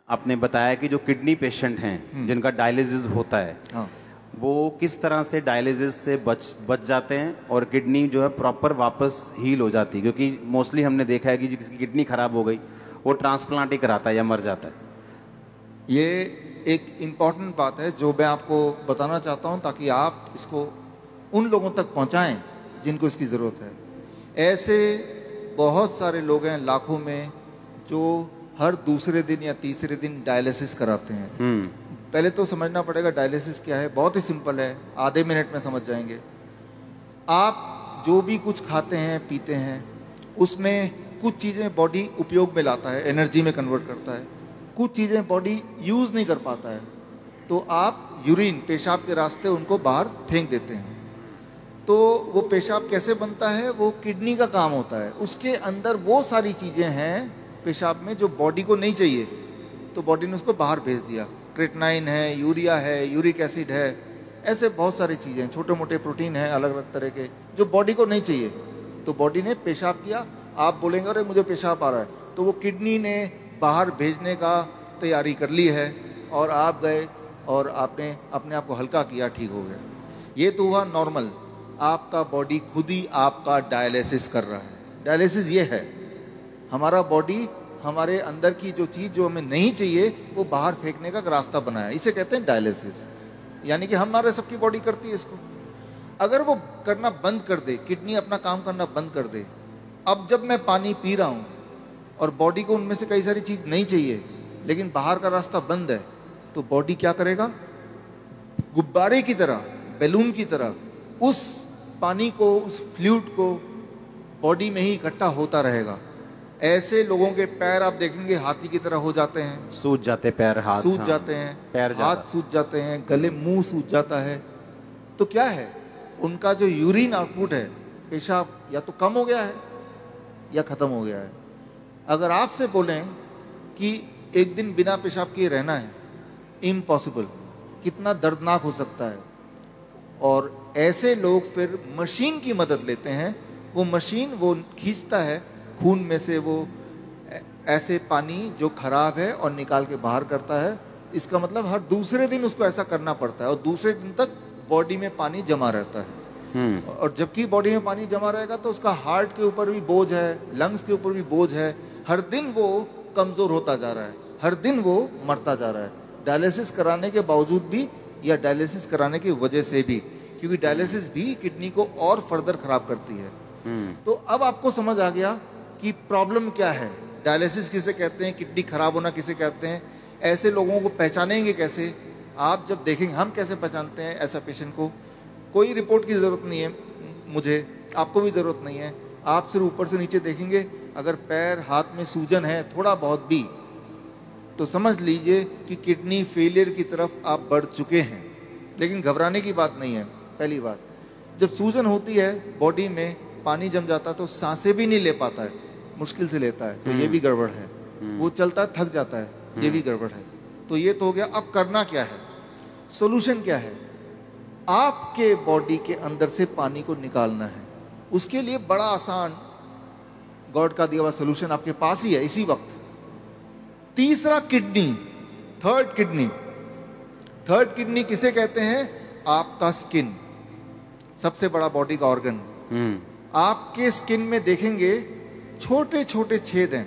आपने बताया कि जो किडनी पेशेंट हैं जिनका डायलिसिस होता है, हाँ, वो किस तरह से डायलिसिस से बच जाते हैं और किडनी जो है प्रॉपर वापस हील हो जाती है, क्योंकि मोस्टली हमने देखा है कि जिसकी किडनी खराब हो गई वो ट्रांसप्लांट ही कराता है या मर जाता है। ये एक इम्पॉर्टेंट बात है जो मैं आपको बताना चाहता हूँ ताकि आप इसको उन लोगों तक पहुँचाएं जिनको इसकी ज़रूरत है। ऐसे बहुत सारे लोग हैं लाखों में जो हर दूसरे दिन या तीसरे दिन डायलिसिस कराते हैं। पहले तो समझना पड़ेगा डायलिसिस क्या है। बहुत ही सिंपल है, आधे मिनट में समझ जाएंगे। आप जो भी कुछ खाते हैं पीते हैं उसमें कुछ चीज़ें बॉडी उपयोग में लाता है, एनर्जी में कन्वर्ट करता है, कुछ चीज़ें बॉडी यूज़ नहीं कर पाता है, तो आप यूरिन पेशाब के रास्ते उनको बाहर फेंक देते हैं। तो वो पेशाब कैसे बनता है, वो किडनी का काम होता है। उसके अंदर वो सारी चीज़ें हैं पेशाब में जो बॉडी को नहीं चाहिए, तो बॉडी ने उसको बाहर भेज दिया। क्रेटनाइन है, यूरिया है, यूरिक एसिड है, ऐसे बहुत सारी चीज़ें हैं, छोटे मोटे प्रोटीन हैं अलग अलग तरह के जो बॉडी को नहीं चाहिए। तो बॉडी ने पेशाब किया, आप बोलेंगे अरे मुझे पेशाब आ रहा है, तो वो किडनी ने बाहर भेजने का तैयारी कर ली है और आप गए और आपने अपने आप को हल्का किया, ठीक हो गया। ये तो हुआ नॉर्मल। आपका बॉडी खुद ही आपका डायलिसिस कर रहा है। डायलिसिस ये है, हमारा बॉडी हमारे अंदर की जो चीज़ जो हमें नहीं चाहिए वो बाहर फेंकने का रास्ता बनाया, इसे कहते हैं डायलिसिस। यानी कि हमारे सबकी बॉडी करती है इसको। अगर वो करना बंद कर दे, किडनी अपना काम करना बंद कर दे, अब जब मैं पानी पी रहा हूँ और बॉडी को उनमें से कई सारी चीज़ नहीं चाहिए लेकिन बाहर का रास्ता बंद है, तो बॉडी क्या करेगा, गुब्बारे की तरह, बैलून की तरह उस पानी को, उस फ्लूइड को बॉडी में ही इकट्ठा होता रहेगा। ऐसे लोगों के पैर आप देखेंगे हाथी की तरह हो जाते हैं, सूज जाते पैर, हाथ सूज जाते हैं, पैर हाथ सूज जाते हैं, गले मुंह सूज जाता है। तो क्या है, उनका जो यूरिन आउटपुट है, पेशाब या तो कम हो गया है या खत्म हो गया है। अगर आपसे बोलें कि एक दिन बिना पेशाब किए रहना है, इम्पॉसिबल, कितना दर्दनाक हो सकता है। और ऐसे लोग फिर मशीन की मदद लेते हैं। वो मशीन वो खींचता है खून में से वो ऐसे पानी जो खराब है और निकाल के बाहर करता है। इसका मतलब हर दूसरे दिन उसको ऐसा करना पड़ता है और दूसरे दिन तक बॉडी में पानी जमा रहता है। और जबकि बॉडी में पानी जमा रहेगा तो उसका हार्ट के ऊपर भी बोझ है, लंग्स के ऊपर भी बोझ है। हर दिन वो कमज़ोर होता जा रहा है, हर दिन वो मरता जा रहा है, डायलिसिस कराने के बावजूद भी या डायलिसिस कराने की वजह से भी, क्योंकि डायलिसिस भी किडनी को और फर्दर खराब करती है। तो अब आपको समझ आ गया कि प्रॉब्लम क्या है, डायलिसिस किसे कहते हैं, किडनी खराब होना किसे कहते हैं। ऐसे लोगों को पहचानेंगे कैसे, आप जब देखेंगे, हम कैसे पहचानते हैं ऐसा पेशेंट को। कोई रिपोर्ट की ज़रूरत नहीं है, मुझे, आपको भी ज़रूरत नहीं है। आप सिर्फ ऊपर से नीचे देखेंगे, अगर पैर हाथ में सूजन है थोड़ा बहुत भी, तो समझ लीजिए कि किडनी फेलियर की तरफ आप बढ़ चुके हैं। लेकिन घबराने की बात नहीं है। पहली बात, जब सूजन होती है, बॉडी में पानी जम जाता है तो सांसें भी नहीं ले पाता है, मुश्किल से लेता है, तो ये भी गड़बड़ है। वो चलता है, थक जाता है, ये भी गड़बड़ है। तो ये तो हो गया। अब करना क्या है, सोल्यूशन क्या है, आपके बॉडी के अंदर से पानी को निकालना है। उसके लिए बड़ा आसान गॉड का दिया हुआ सोल्यूशन आपके पास ही है इसी वक्त। तीसरा kidney, third kidney. Third kidney किसे कहते हैं, आपका स्किन, सबसे बड़ा बॉडी का ऑर्गन। आपके स्किन में देखेंगे छोटे छोटे छेद हैं,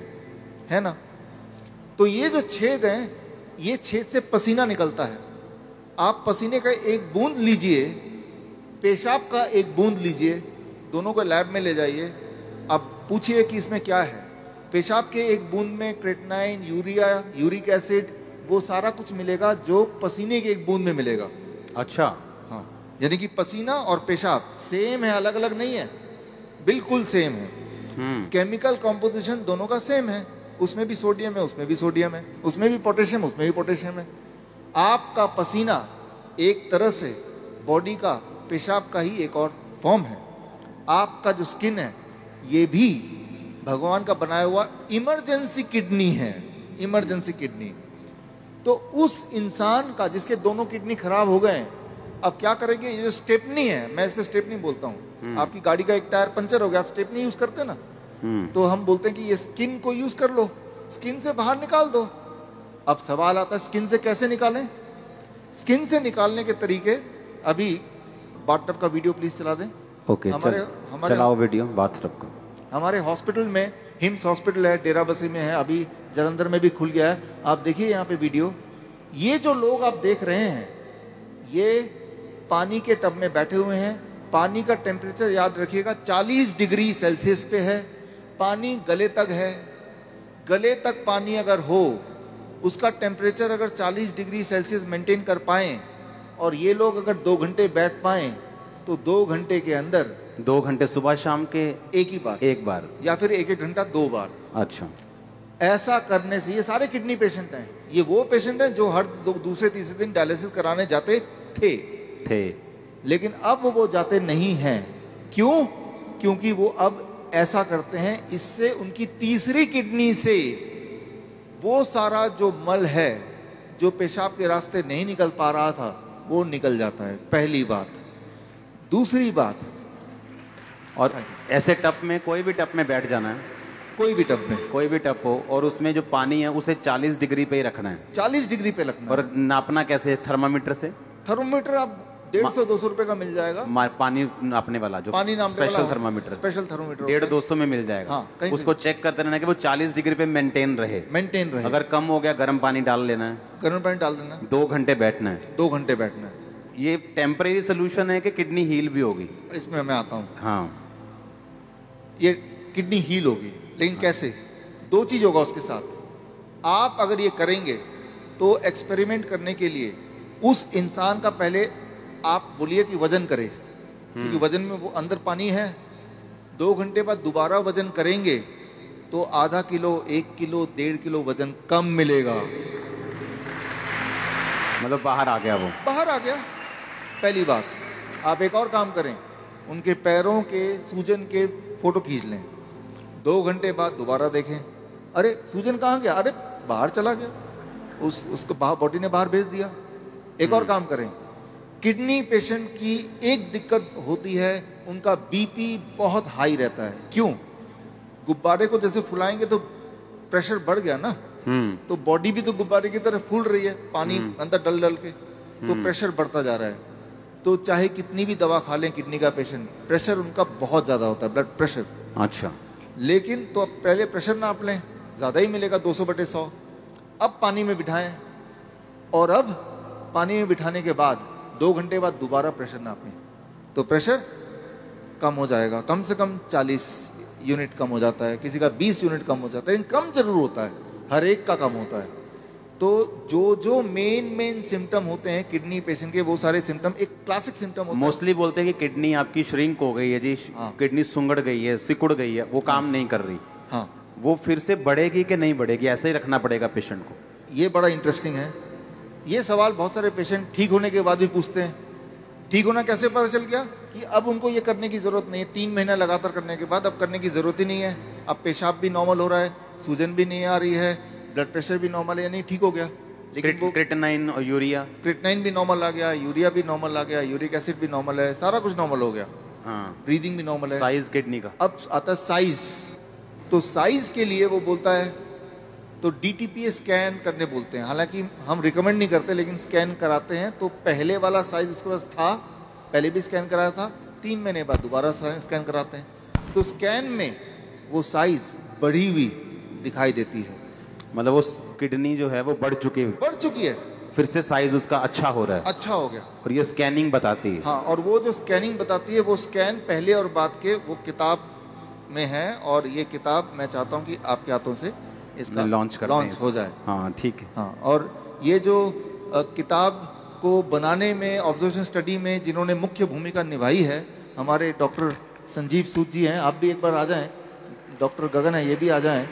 है ना। तो ये जो छेद हैं, ये छेद से पसीना निकलता है। आप पसीने का एक बूंद लीजिए, पेशाब का एक बूंद लीजिए, दोनों को लैब में ले जाइए। अब पूछिए कि इसमें क्या है। पेशाब के एक बूंद में क्रेटनाइन, यूरिया, यूरिक एसिड, वो सारा कुछ मिलेगा जो पसीने के एक बूंद में मिलेगा। अच्छा, हाँ, यानी कि पसीना और पेशाब सेम है, अलग अलग नहीं है, बिल्कुल सेम है। केमिकल कॉम्पोजिशन दोनों का सेम है। उसमें भी सोडियम है, उसमें भी सोडियम है, उसमें भी पोटेशियम, उसमें भी पोटेशियम है। आपका पसीना एक तरह से बॉडी का पेशाब का ही एक और फॉर्म है। आपका जो स्किन है, ये भी भगवान का बनाया हुआ इमरजेंसी किडनी है, इमरजेंसी किडनी। तो उस इंसान का जिसके दोनों किडनी खराब हो गए, अब क्या करेंगे, ये जो स्टेपनी है, मैं इसको स्टेपनी बोलता हूँ। आपकी गाड़ी का एक टायर पंचर हो गया, आप स्टेपनी यूज करते ना, तो हम बोलते हैं कि ये स्किन को यूज कर लो, स्किन से बाहर निकाल दो। अब सवाल आता है स्किन से कैसे निकालें। स्किन से निकालने के तरीके, अभी बाथटब का वीडियो प्लीज चला दें। ओके, चलाओ वीडियो बाथटब का। हमारे हॉस्पिटल में, हिम्स हॉस्पिटल है, डेरा बसी में है, अभी जलंधर में भी खुल गया है। आप देखिए यहाँ पे वीडियो। ये जो लोग आप देख रहे हैं, ये पानी के टब में बैठे हुए हैं। पानी का टेम्परेचर याद रखिएगा 40 डिग्री सेल्सियस पे है। पानी गले तक है। गले तक पानी अगर हो, उसका टेम्परेचर अगर 40 डिग्री सेल्सियस मेंटेन कर पाएं, और ये लोग अगर 2 घंटे बैठ पाएं, तो 2 घंटे के अंदर 2 घंटे सुबह शाम के एक बार या फिर 1-1 घंटा 2 बार। अच्छा, ऐसा करने से, ये सारे किडनी पेशेंट हैं, ये वो पेशेंट हैं जो हर दूसरे तीसरे दिन डायलिसिस कराने जाते थे, लेकिन अब वो जाते नहीं हैं। क्यों? क्योंकि वो अब ऐसा करते हैं, इससे उनकी तीसरी किडनी से वो सारा जो मल है जो पेशाब के रास्ते नहीं निकल पा रहा था, वो निकल जाता है। पहली बात। दूसरी बात, और ऐसे टब में, कोई भी टब में बैठ जाना है, कोई भी टब में, कोई भी टब हो, और उसमें जो पानी है उसे 40 डिग्री पे ही रखना है। 40 डिग्री पे रखना है। और नापना कैसे? थर्मामीटर से। थर्मोमीटर आप 150-200 रुपए का मिल जाएगा। पानी नापने वाला, जो पानी नापने वाला स्पेशल थर्मामीटर, स्पेशल थर्मोमीटर 150-200 में मिल जाएगा। हाँ, उसको चेक करते रहना कि वो 40 डिग्री पे मेंटेन रहे। अगर कम हो गया, गर्म पानी डाल लेना है, गर्म पानी डाल देना, 2 घंटे बैठना है। 2 घंटे बैठना है। ये टेम्परेरी सोल्यूशन है कि किडनी हील भी होगी? इसमें मैं आता हूँ। हाँ, ये किडनी हील होगी, लेकिन कैसे? 2 चीज होगा उसके साथ। आप अगर ये करेंगे तो एक्सपेरिमेंट करने के लिए उस इंसान का पहले आप बोलिए कि वजन करे, क्योंकि वजन में वो अंदर पानी है। 2 घंटे बाद दोबारा वजन करेंगे तो आधा किलो, 1 किलो, 1.5 किलो वजन कम मिलेगा। मतलब बाहर आ गया, वो बाहर आ गया। पहली बात। आप एक और काम करें, उनके पैरों के सूजन के फोटो खींच लें। 2 घंटे बाद दोबारा देखें, अरे सूजन कहाँ गया? अरे बाहर चला गया, उसको बॉडी ने बाहर भेज दिया। एक और काम करें, किडनी पेशेंट की एक दिक्कत होती है, उनका बीपी बहुत हाई रहता है। क्यों? गुब्बारे को जैसे फुलाएंगे तो प्रेशर बढ़ गया ना, तो बॉडी भी तो गुब्बारे की तरह फूल रही है, पानी अंदर डल डल के, तो प्रेशर बढ़ता जा रहा है। तो चाहे कितनी भी दवा खा लें किडनी का पेशेंट, प्रेशर उनका बहुत ज्यादा होता है, ब्लड प्रेशर। अच्छा, लेकिन तो अब पहले प्रेशर नाप लें, ज्यादा ही मिलेगा, 200/100। अब पानी में बिठाएं, और अब पानी में बिठाने के बाद 2 घंटे बाद दोबारा प्रेशर नापें, तो प्रेशर कम हो जाएगा। कम से कम 40 यूनिट कम हो जाता है, किसी का 20 यूनिट कम हो जाता है, लेकिन कम जरूर होता है, हर एक का कम होता है। तो जो मेन सिम्टम होते हैं किडनी पेशेंट के, वो सारे सिम्टम एक क्लासिक सिम्टम होता है। मोस्टली बोलते हैं कि किडनी आपकी श्रिंक हो गई है जी, किडनी सुंगड़ गई है, सिकुड़ गई है, वो काम नहीं कर रही। हाँ, वो फिर से बढ़ेगी कि नहीं बढ़ेगी, ऐसे ही रखना पड़ेगा पेशेंट को? ये बड़ा इंटरेस्टिंग है। ये सवाल बहुत सारे पेशेंट ठीक होने के बाद भी पूछते हैं। ठीक होना कैसे पता चल गया? कि अब उनको ये करने की जरूरत नहीं है। 3 महीना लगातार करने के बाद अब करने की जरूरत ही नहीं है। अब पेशाब भी नॉर्मल हो रहा है, सूजन भी नहीं आ रही है, ब्लड प्रेशर भी नॉर्मल है, यानी ठीक हो गया। लेकिन वो क्रिएटिनिन और यूरिया, क्रिएटिनिन भी नॉर्मल आ गया, यूरिया भी नॉर्मल आ गया, यूरिक एसिड भी नॉर्मल है, सारा कुछ नॉर्मल हो गया। हाँ, ब्रीदिंग भी नॉर्मल है। साइज किडनी का। अब आता है साइज। तो साइज के लिए वो बोलता है, तो डीटीपीए स्कैन करने बोलते हैं। हालांकि हम रिकमेंड नहीं करते, लेकिन स्कैन कराते हैं। तो पहले वाला साइज उसके पास था, पहले भी स्कैन कराया था, 3 महीने बाद दोबारा स्कैन कराते हैं। तो स्कैन में वो साइज बढ़ी हुई दिखाई देती है, मतलब वो किडनी जो है वो बढ़ चुकी है, फिर से साइज उसका अच्छा हो रहा है, अच्छा हो गया। और ये स्कैनिंग बताती है। हाँ, और वो जो स्कैनिंग बताती है, वो स्कैन पहले और बाद के वो किताब में है। और ये किताब मैं चाहता हूँ कि आपके हाथों से इसका लॉन्च हो जाए। हाँ, ठीक है। हाँ, और ये जो किताब को बनाने में, ऑब्जर्वेशन स्टडी में जिन्होंने मुख्य भूमिका निभाई है, हमारे डॉक्टर संजीव सूद जी हैं। आप भी एक बार आ जाएं। डॉक्टर गगन है, ये भी आ जाएं।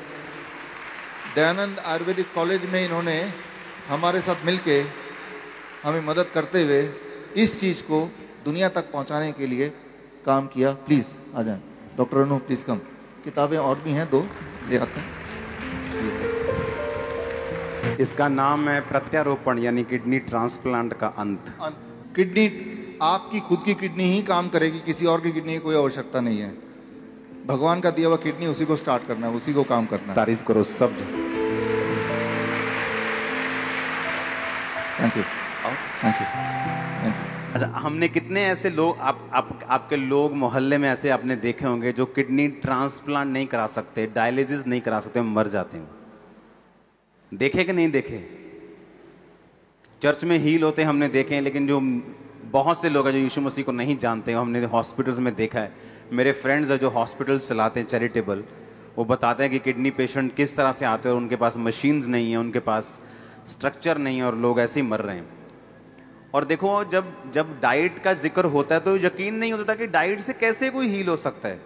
दयानंद आयुर्वेदिक कॉलेज में इन्होंने हमारे साथ मिलके हमें मदद करते हुए इस चीज़ को दुनिया तक पहुंचाने के लिए काम किया। प्लीज़ आ जाएं। डॉक्टर अनु, प्लीज़ कम। किताबें और भी हैं, 2 ले आते हैं। इसका नाम है प्रत्यारोपण, यानी किडनी ट्रांसप्लांट का अंत। किडनी, आपकी खुद की किडनी ही काम करेगी, किसी और की किडनी की कोई आवश्यकता नहीं है। भगवान का दिया हुआ किडनी, उसी को स्टार्ट करना है, उसी को काम करना है। तारीफ करो सब। Thank you, thank you, thank you. अच्छा, हमने कितने ऐसे लोग आपके लोग मोहल्ले में ऐसे आपने देखे होंगे जो किडनी ट्रांसप्लांट नहीं करा सकते, डायलिसिस नहीं करा सकते, मर जाते हैं। देखे कि नहीं देखे? चर्च में हील होते हमने देखे हैं, लेकिन जो बहुत से लोग हैं जो यीशु मसीह को नहीं जानते हैं, हमने हॉस्पिटल्स में देखा है। मेरे फ्रेंड्स हैं जो हॉस्पिटल्स चलाते हैं चैरिटेबल, वो बताते हैं कि किडनी पेशेंट किस तरह से आते हैं और उनके पास मशीन्स नहीं है, उनके पास स्ट्रक्चर नहीं है और लोग ऐसे ही मर रहे हैं। और देखो, जब डाइट का जिक्र होता है तो यकीन नहीं होता कि डाइट से कैसे कोई हील हो सकता है,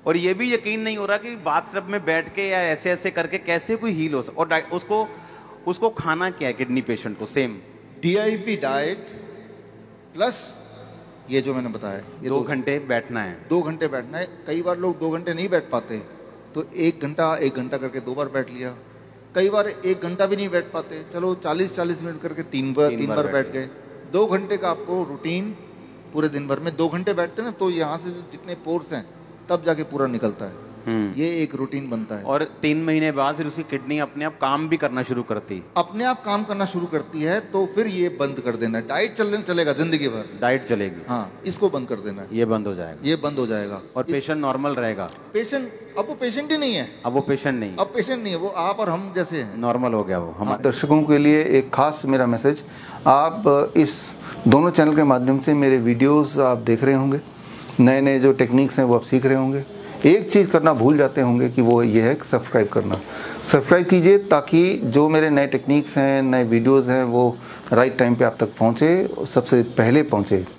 और ये भी यकीन नहीं हो रहा कि बाथटब में बैठ के या ऐसे ऐसे करके कैसे कोई हील हो सकता। और उसको खाना क्या है किडनी पेशेंट को? सेम DIP डाइट प्लस ये जो मैंने बताया, ये 2 घंटे बैठना है। 2 घंटे बैठना है। कई बार लोग 2 घंटे नहीं बैठ पाते, तो 1 घंटा करके 2 बार बैठ लिया। कई बार 1 घंटा भी नहीं बैठ पाते, चलो 40 मिनट करके 3 बार बैठ गए। 2 घंटे का आपको रूटीन पूरे दिन भर में 2 घंटे बैठते हैं ना, तो यहाँ से जितने पोर्स हैं तब जाके पूरा निकलता है। ये एक रूटीन बनता है। और 3 महीने बाद फिर उसकी किडनी अपने आप काम भी करना शुरू करती है। अपने आप काम करना शुरू करती है, तो फिर ये बंद कर देना है। डाइट चलेगा जिंदगी भर, डाइट चलेगी। हाँ, इसको बंद कर देना है। ये बंद हो जाएगा, ये बंद हो जाएगा और पेशेंट नॉर्मल रहेगा। अब वो पेशेंट ही नहीं है। अब वो पेशेंट नहीं, अब पेशेंट नहीं है, वो आप और हम जैसे हैं, नॉर्मल हो गया वो। हमारे दर्शकों के लिए एक खास मेरा मैसेज, आप इस दोनों चैनल के माध्यम से मेरे वीडियोस आप देख रहे होंगे, नए नए जो टेक्निक्स हैं वो आप सीख रहे होंगे। एक चीज़ करना भूल जाते होंगे कि वो ये है सब्सक्राइब करना। सब्सक्राइब कीजिए ताकि जो मेरे नए टेक्निक्स हैं, नए वीडियोस हैं, वो राइट टाइम पे आप तक पहुँचे, सबसे पहले पहुँचे।